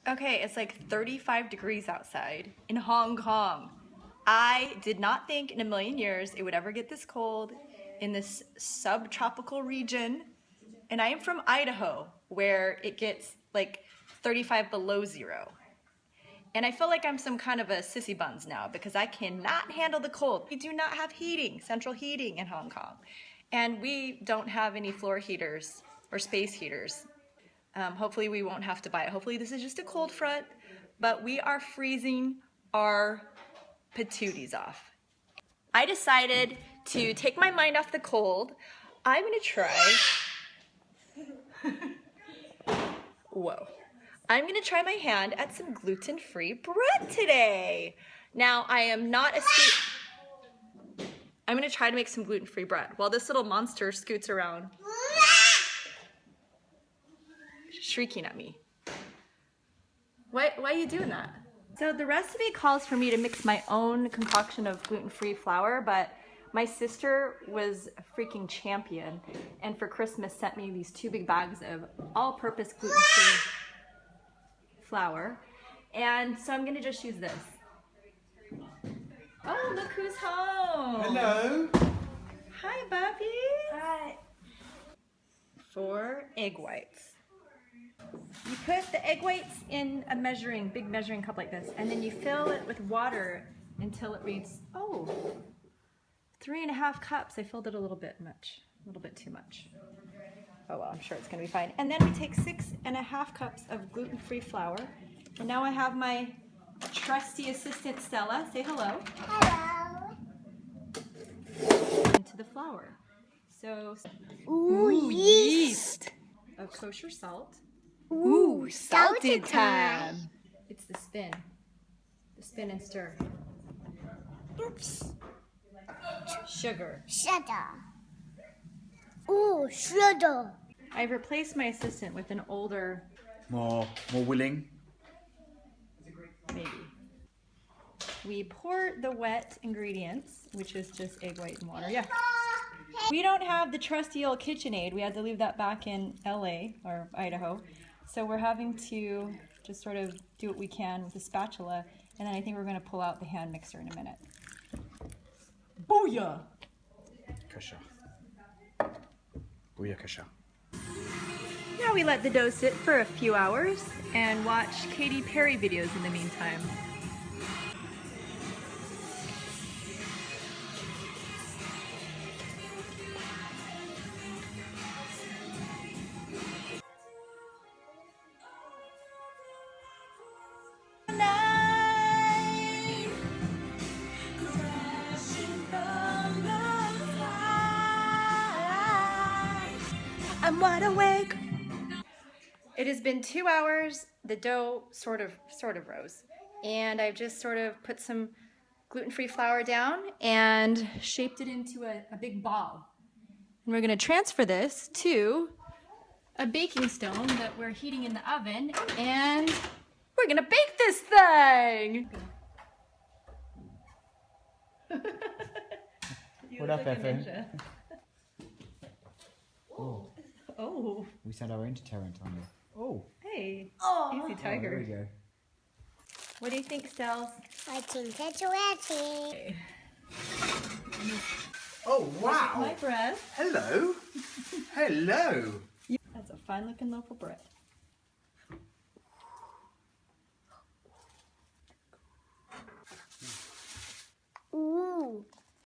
Okay, it's like 35 degrees outside in Hong Kong. I did not think in a million years it would ever get this cold in this subtropical region. And I am from Idaho, where it gets like 35 below zero. And I feel like I'm some kind of a sissy buns now because I cannot handle the cold. We do not have heating, central heating in Hong Kong. And we don't have any floor heaters or space heaters. Hopefully we won't have to buy it. Hopefully this is just a cold front, but we are freezing our patooties off. I decided to take my mind off the cold. I'm gonna try, whoa. I'm gonna try my hand at some gluten-free bread today. Now I am not a I'm gonna try to make some gluten-free bread while this little monster scoots around shrieking at me. Why are you doing that? So the recipe calls for me to mix my own concoction of gluten-free flour, but my sister was a freaking champion and for Christmas sent me these 2 big bags of all-purpose gluten-free flour. And so I'm gonna just use this. Oh, look who's home. Hello. Hi, Buffy. Hi. 4 egg whites. You put the egg whites in a big measuring cup like this, and then you fill it with water until it reads, 3.5 cups. I filled it a little bit too much. Oh well, I'm sure it's gonna be fine. And then we take 6.5 cups of gluten-free flour. And now I have my trusty assistant, Stella. Say hello. Hello. Into the flour. So, Ooh, yeast. Of kosher salt. Ooh, salted time. It's the spin. The spin and stir. Oops. Sugar. Sugar. Ooh, sugar. I've replaced my assistant with an older, More willing. maybe. We pour the wet ingredients, which is just egg white and water. Yeah. We don't have the trusty old KitchenAid. We had to leave that back in LA or Idaho. So we're having to just sort of do what we can with a spatula. And then I think we're going to pull out the hand mixer in a minute. Booyah! Kasha. Booyah kasha. Now we let the dough sit for a few hours and watch Katy Perry videos in the meantime. I'm wide awake. It has been 2 hours. The dough sort of rose. And I've just sort of put some gluten-free flour down and shaped it into a big ball. And we're gonna transfer this to a baking stone that we're heating in the oven, and we're gonna bake this thing! What up, Effie? Oh. We sent our interterrent on you. Oh. Hey. Oh. Easy tiger. There we go. What do you think, Stels? I think it's ready. Oh, wow. My bread. Hello. Hello. That's a fine looking loaf of bread.